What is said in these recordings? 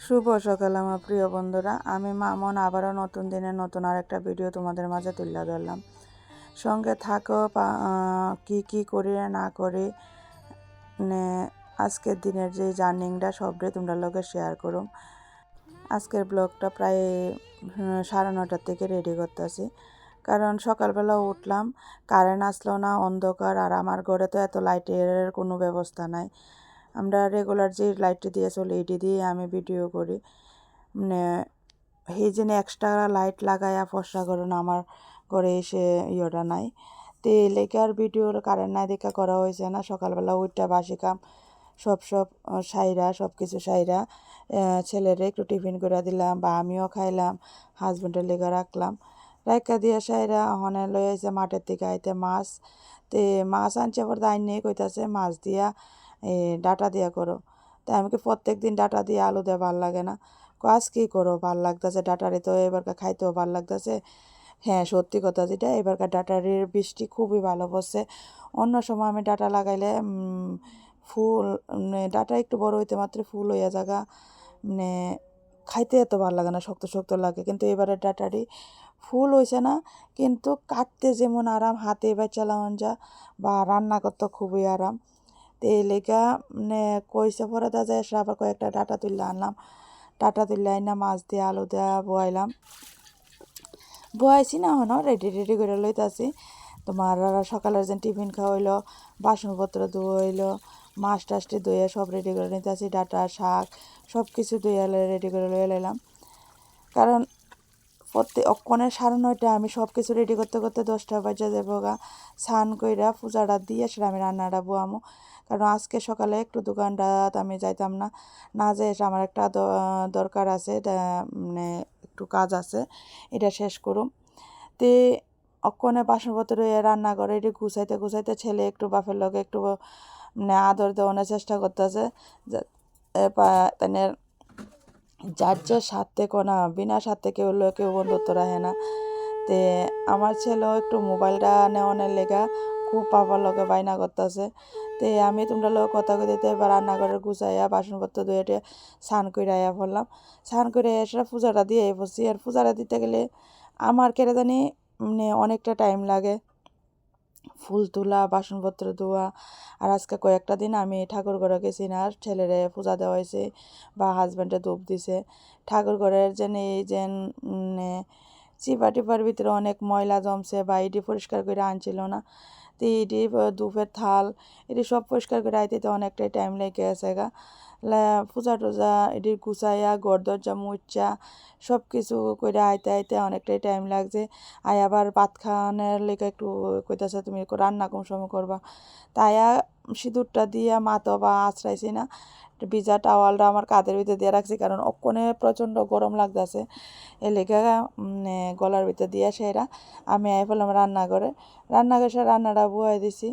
শুভ সকাল আমার প্রিয় বন্ধুরা, আমি মামন আবারও নতুন দিনে নতুন আরেকটা ভিডিও তোমাদের মাঝে তুলে ধরলাম। সঙ্গে থাকো কি করি না করি আজকের দিনের যে জার্নিংটা সবটাই তোমরা লোকে শেয়ার করো। আজকের ব্লগটা প্রায় 9:30 থেকে রেডি করতেছি, কারণ সকালবেলা উঠলাম, কারেন্ট আসলো না, অন্ধকার, আর আমার ঘরে তো এত লাইটের কোনো ব্যবস্থা নাই। আমরা রেগুলার যে লাইটটি দিয়ে চলি এটি দিয়ে আমি ভিডিও করি, মানে এই জন্য এক্সট্রা লাইট লাগাইয়া ফর্সা করে না আমার ঘরে এসে ইয়েটা নাই। তো এই লেগে আর ভিডিওর কারেন্ট নাই দেখা করা হয়েছে না। সকালবেলা উঠটা বাসি কাম সব সাইরা সব কিছু সাইরা ছেলেরে একটু টিফিন করে দিলাম, বা আমিও খাইলাম, হাজব্যান্ডের লেগে রাখলাম। রাইকা দিয়ে সাইরা হনে লই আইছে মাঠের থেকে আইতে মাছ। তে মাছ আনছে পর দাইন নিয়ে কইতাছে মাছ দিয়া ডাটা দিয়া করো। তাই আমি কি প্রত্যেক দিন ডাটা দিয়ে আলু দিয়ে ভাল লাগে না, আজ কী করো, ভাল লাগতেছে ডাটারি, তো এবারকার খাইতেও ভাল লাগতেছে। হ্যাঁ, সত্যি কথা যেটা, এবারকার ডাটারির বৃষ্টি খুবই ভালো পড়ছে। অন্য সময় আমি ডাটা লাগাইলে ফুল ডাটা একটু বড় হইতে মাত্র ফুল হইয়া জায়গা, মানে খাইতে এত ভালো লাগে না, শক্ত শক্ত লাগে। কিন্তু এবারে ডাটারি ফুল হয়েছে না, কিন্তু কাটতে যেমন আরাম, হাতে এবার চালান যা, বা রান্না করতে খুবই আরাম। তো এই লেগা মানে কইসে পরে যায় এসে আবার কয়েকটা ডাটা তুলে আনলাম। ডাটা তুলে আইনা মাছ দিয়ে আলু দিয়ে বয়াইছি না, হনো রেডি করে লইতাছি। তোমার সকালের যে টিফিন খাওয়াইলো, বাসনপত্র ধুইলো, মাছ টাছটি ধুয়ে সব রেডি করে নিতেছি, ডাটা শাক সব কিছু ধুয়ে রেডি করে লইয়া লাইলাম। কারণ অক্ষণের 9:30 আমি সব কিছু রেডি করতে করতে 10টা বাজে যাবো গা। স্নান কইরা পূজাটা দিয়ে সেটা আমি রান্নাটা বুয়ামো। কারণ আজকে সকালে একটু দোকানটা আমি যাইতাম না, না যেয়ে এসে আমার একটা দরকার আছে, মানে একটু কাজ আছে, এটা শেষ করুম। তে অক্ষণে বাসনপত্র রান্না করে এটি গুছাইতে ছেলে একটু বাপের লগে একটু মানে আদর দেওয়ানোর চেষ্টা করতেছে। তাই যার যার স্বাদ থেকে না, বিনা স্বাদ থেকে কেউ বন্ধুত্ব রাখে না। তে আমার ছেলেও একটু মোবাইলটা নেওয়ানোর লেগা খুব পাপার লগে বায়না করতেছে। তে আমি তোমরা লোক কথা কইতে এবার রান্নাঘরের গুছাইয়া বাসনপত্র ধুয়ে স্নান করে আয়া পড়লাম। স্নান করে এসে পূজাটা দিয়ে বসছি। আর পূজাটা দিতে গেলে আমার কেটে জানি মানে অনেকটা টাইম লাগে, ফুল তোলা, বাসনপত্র ধোয়া। আর আজকে কয়েকটা দিন আমি ঠাকুর ঘরে গেছি না, ছেলেরে পূজা দেওয়া হয়েছে বা হাজব্যান্ডে ধূপ দিছে। ঠাকুর ঘরের যেন এই যেন চিপা টিপার ভিতরে অনেক ময়লা জমছে, বা এটি পরিষ্কার করে আনছিল না। তো এটি ধূপের থাল এটি সব পরিষ্কার করে আইতে অনেকটাই টাইম লেগে গেছে গা। পূজা টুজা এটি গুছাইয়া ঘর দরজা মুচ্চা সব কিছু করে আইতে অনেকটাই টাইম লাগছে। আবার ভাত খাওয়ানোর লেগে একটু কইতাছে তুমি রান্না কোন সময় করবা। তাইয়া সিঁদুরটা দিয়া মাতো বা আঁচড়াইছি না, ভিজা টাওয়ালটা আমার কাঁধের ভিতরে দিয়ে রাখছি, কারণ অক্ষণে প্রচণ্ড গরম লাগতেছে। এ লেগে গলার ভিতরে দিয়ে সেরা আমি আই ফেললাম রান্নাঘরে সে রান্নাটা বুয়াই দিছি।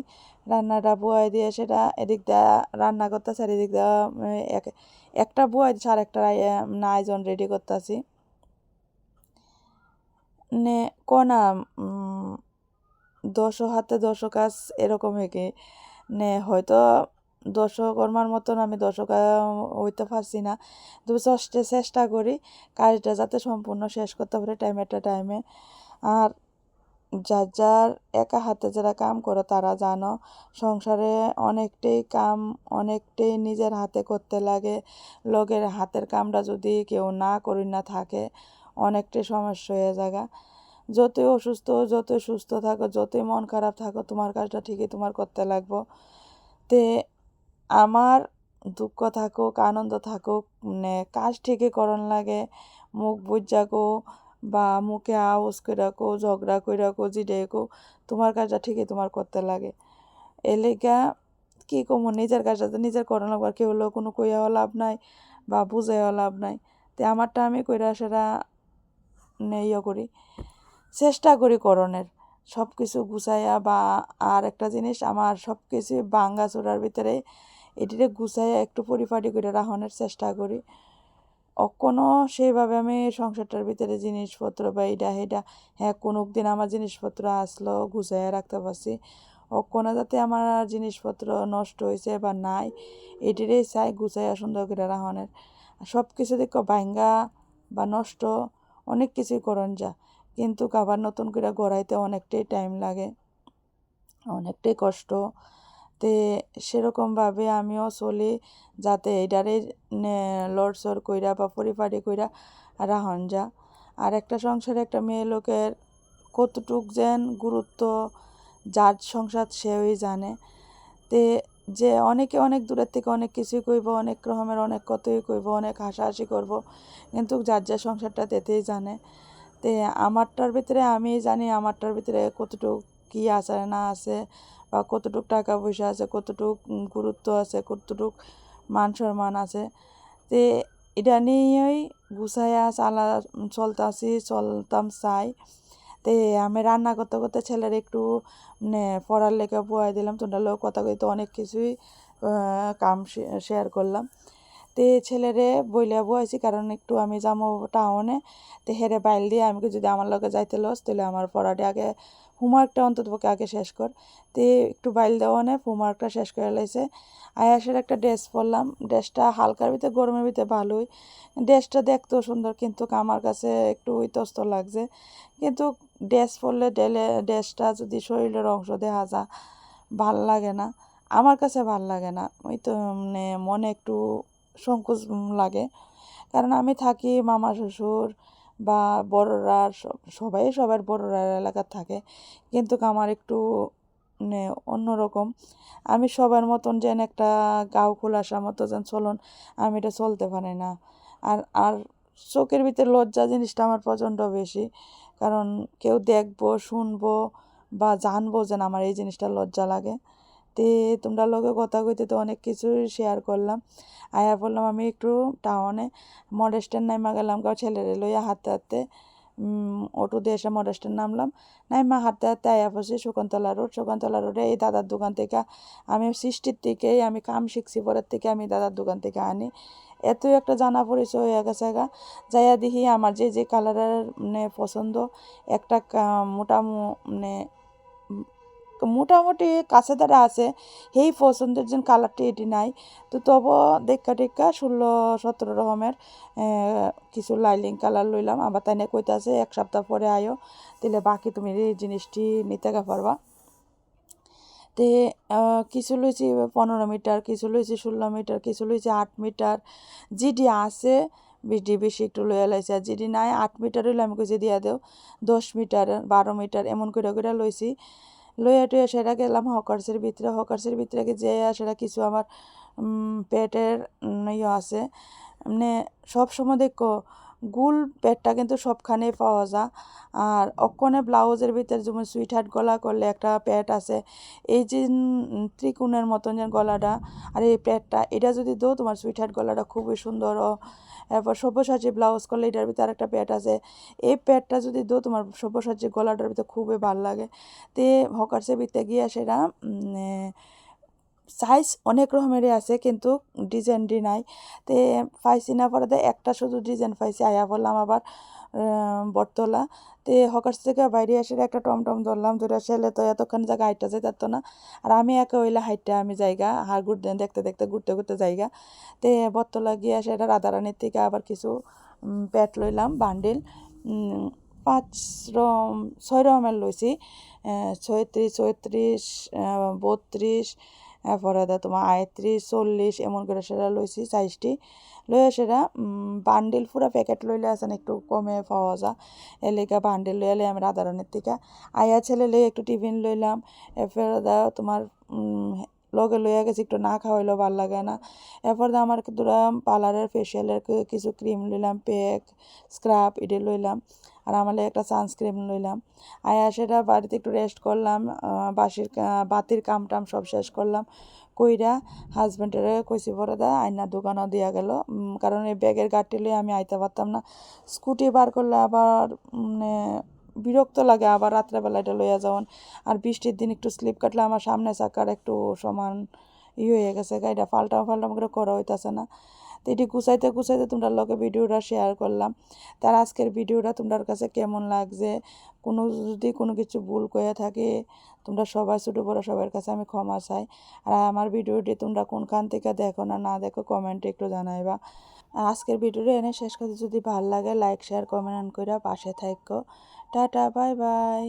রান্নাটা বুয়াই দিয়ে সেটা এদিক দিয়ে রান্না করতেছে, আর এদিক দিয়ে একটা বুয়াই দিচ্ছে, আর একটা আয়োজন রেডি করতেছি। নে কোনা দশো হাতে দশো কাজ এরকম হেঁকে হয়তো দশকর্মার মতন আমি হইতে পারছি না, তবু চেষ্টা করি কাজটা যাতে সম্পূর্ণ শেষ করতে পারে টাইমে। আর যার একা হাতে যারা কাম করো তারা জানো, সংসারে অনেকটাই কাম, অনেকটাই নিজের হাতে করতে লাগে। লোকের হাতের কামটা যদি কেউ না করি না থাকে, অনেকটাই সমস্যা হয়ে যায়। যতই অসুস্থ, যতই সুস্থ থাকো, যতই মন খারাপ থাকো, তোমার কাজটা ঠিকই তোমার করতে লাগবো। তে আমার দুঃখ থাকুক আনন্দ থাকুক, কাজ ঠিকই করন লাগে। মুখ বুঝাকো বা মুখে আওয়াজ করে রাখো, ঝগড়া করে রাখো, যেটাই কো, তোমার কাজটা ঠিকই তোমার করতে লাগে। এ লেগা কী কমো, নিজের কাজটা তো নিজের করানো লাগবে, আর কেউ হলেও কোনো কইয়াও লাভ নাই বা বুঝাইও লাভ নাই। তো আমারটা আমি কইরা সেটা ইয়ে করি, চেষ্টা করি করণের সব কিছু গুছাইয়া। বা আর একটা জিনিস, আমার সব কিছু ভাঙ্গা চূড়ার ভিতরে এটিরে গুছাইয়া একটু পরিপাটি করে রাখনের চেষ্টা করি। অকোনো সেইভাবে আমি সংসারটার ভিতরে জিনিসপত্র বা এইটা হেটা, হ্যাঁ কোনো দিন আমার জিনিসপত্র আসলো গুছাইয়া রাখতে পারছি, অকোনো যাতে আমার জিনিসপত্র নষ্ট হয়েছে বা নাই এটিরই চাই গুছাইয়া সুন্দর করে রাখনের। সব কিছু দিক ভাঙ্গা বা নষ্ট অনেক কিছুই করণ যা, কিন্তু আবার নতুন করে গড়াইতে অনেকটাই টাইম লাগে, অনেকটাই কষ্ট। তে সেরকমভাবে আমিও চলি যাতে এইটারে লড়সড় কইরা বা পরিপাটি কইরা রাহন যা। আর একটা সংসারে একটা মেয়ে লোকের কতটুক যেন গুরুত্ব যার সংসার সেই জানে। তে যে অনেকে অনেক দূরের থেকে অনেক কিছুই কইব, অনেক রকমের অনেক কথাই কইব, অনেক হাসাহাসি করব, কিন্তু যার যার সংসারটা তেতেই জানে। তে আমারটার ভিতরে আমি জানি আমারটার ভিতরে কতটুক কী আছে না আছে, বা কতটুক টাকা পয়সা আছে, কতটুক গুরুত্ব আছে, কতটুক মান সম্মান আছে। তে এটা নিয়েই গুছাইয়া চলতাম চাই। তে আমি রান্না করতে করতে ছেলের একটু পড়ার লেখা বুয়াই দিলাম, তোমরা লোক কথা কইতে অনেক কিছুই কাম শেয়ার করলাম। তে ছেলেরে বইলা বুয়াইছি, কারণ একটু আমি যাবো টাউনে, তো হেরে বাইল দিয়ে আমি যদি আমার লগে যাইতে লস তাহলে আমার পড়াটা আগে হোমওয়ার্কটা অন্ততপক্ষে আগে শেষ কর। তে একটু বাইল দেওয়া নে হোমওয়ার্কটা শেষ করে লাইছে। আয়াসের একটা ড্রেস পরলাম, ড্রেসটা হালকার ভিতরে গরমের ভিতরে ভালোই, ড্রেসটা দেখতেও সুন্দর, কিন্তু আমার কাছে একটু ইতস্ত লাগছে। কিন্তু ড্রেস পরলে ড্রেসটা যদি শরীরের অংশ দেখা যায় ভাল লাগে না, আমার কাছে ভাল লাগে না। ওই তো মনে একটু সংকোচ লাগে, কারণ আমি থাকি মামা শ্বশুর বা বড়রা সবাই সবার বড়রা এলাকার থাকে, কিন্তু আমার একটু অন্যরকম। আমি সবার মতন যেন একটা গাও খোলাসার মতো যেন চলন, আমি এটা চলতে পারি না। আর আর চোখের ভিতরে লজ্জা জিনিসটা আমার প্রচণ্ড বেশি, কারণ কেউ দেখবো শুনবো বা জানবো যেন আমার এই জিনিসটা লজ্জা লাগে। তে তোমরা লগে কথা কইতে তো অনেক কিছু শেয়ার করলাম। আয়া বললাম আমি একটু টাউনে মডেস্টের নাইমা গেলাম, কারণ ছেলেরে লইয়া হাঁটতে হাঁটতে অটো দিয়ে এসে মডেস্টের নামলাম, নাইমা হাঁটতে হাঁটতে আয়া পড়ছি শকুন্তলা রোডে। এই দাদার দোকান থেকে আমি সৃষ্টির থেকেই আমি কাম শিখছি, পরের থেকে আমি দাদার দোকান থেকে আনি। এতই একটা জানা পরিচয় হয়ে গেছে গা। যাইয়া দেখি আমার যে যে কালারের পছন্দ, একটা মোটামুটি কাছে তারা আছে, সেই পছন্দের যে কালারটি এটি নাই। তো তবু দেখা টেক্কা 16-17 রকমের কিছু লাইলিং কালার লইলাম। আবার তাই না কইতাছে 1 সপ্তাহ পরে আয়ো, তাহলে বাকি তুমি এই জিনিসটি নিতে পারবা। তে কিছু লইছি 15 মিটার, কিছু লইছি 16 মিটার, কিছু লইছি 8 মিটার, জিডি আছে বিডি বেশি একটু লইয়া লাইছি, আর জিডি নাই 8 মিটার হইলে আমি কইছি দিয়া দেও, 10 মিটার 12 মিটার এমন করে করে লইছি। লইয়া টইয়া সেটা গেলাম হকার্সের ভিতরে যেয়ে সেটা কিছু আমার পেটের ইয়ে আছে, মানে সবসময় দেখো গুল পেটটা কিন্তু সবখানেই পাওয়া যায়। আর অক্ষণে ব্লাউজের ভিতরে যেমন সুইট হার্ট গলা করলে একটা প্যাট আছে, এই যে ত্রিকোণের মতন যে গলাটা, আর এই প্যাটটা এটা যদি দো তোমার সুইট হার্ট গলাটা খুবই সুন্দর। এরপর সব্যসাচী ব্লাউজ করলে এটার ভিতরে আরেকটা প্যাট আছে, এই প্যাটটা যদি দো তোমার সব্যসাচী গলাটার ভিতরে খুবই ভালো লাগে। তে হকার্সের ভিতরে গিয়ে সেটা সাইজ অনেক রকমেরই আছে, কিন্তু ডিজাইনটি নাই। তে পাইছি না, পরে একটা শুধু ডিজাইন পাইছি। আয়া বললাম আবার বটতলা। তে হকার্স থেকে বাইরে এসে একটা টমটম ধরলাম, ধরে ছেলে তো এতক্ষণ জায়গা হাইটটা যেত না, আর আমি একা হইলে হাইটটা আমি জায়গা হাড় দেখতে দেখতে ঘুরতে ঘুরতে জায়গা। তে বটতলা গিয়ে সেটা রাধারানীর থেকে আবার কিছু প্যাট লইলাম বান্ডিল, 6 রকমের লইছি, 36, 34, 32, এরপরে তোমার 38, 40 এমন করে সেটা লইছি সাইজটি। লইয়া সেটা বান্ডিল পুরা প্যাকেট লইলে আছেন একটু কমে পাওয়া যায়, এর লেগে বান্ডিল লইলে আমি রাধারণের থেকে। আয়া ছেলে লইয়া একটু টিফিন লইলাম, এরপরে তোমার লগে লইয়া গেছি, একটু না খাওয়াইলেও ভাল লাগে না। এরপর আমার দুরা পার্লারের ফেসিয়ালের কিছু ক্রিম লইলাম, প্যাক স্ক্রাব এটা লইলাম, আর আমার একটা সানস্ক্রিন লইলাম। আয়া সেটা বাড়িতে একটু রেস্ট করলাম, বাতির কাম টাম সব শেষ করলাম কইরা হাজব্যান্ডের কইছি পরে আয়নার দোকানও দিয়া গেল, কারণ এই ব্যাগের গাড়িটি লইয়া আমি আইতে পারতাম না। স্কুটি বার করলে আবার বিরক্ত লাগে, আবার রাত্রেবেলা এটা লইয়া যাওয়ান, আর বৃষ্টির দিন একটু স্লিপ কাটলে আমার সামনে চাকার একটু সমান হয়ে গেছে, গাড়িটা পাল্টাম করে করা হইতেছে না। তো এটি গুছাইতে গুছাইতে তোমরা লগে ভিডিওটা শেয়ার করলাম। তার আজকের ভিডিওটা তোমার কাছে কেমন লাগছে, যদি কোনো কিছু ভুল করে থাকে তোমরা সবাই ছোটো বড়ো সবার কাছে আমি ক্ষমা চাই। আর আমার ভিডিওটি তোমরা কোনখান থেকে দেখো না দেখো কমেন্টে একটু জানাইবা। আর আজকের ভিডিওটা এনে শেষ করতে যদি ভালো লাগে লাইক শেয়ার কমেন্ট করে পাশে থাকো। Tata bye bye.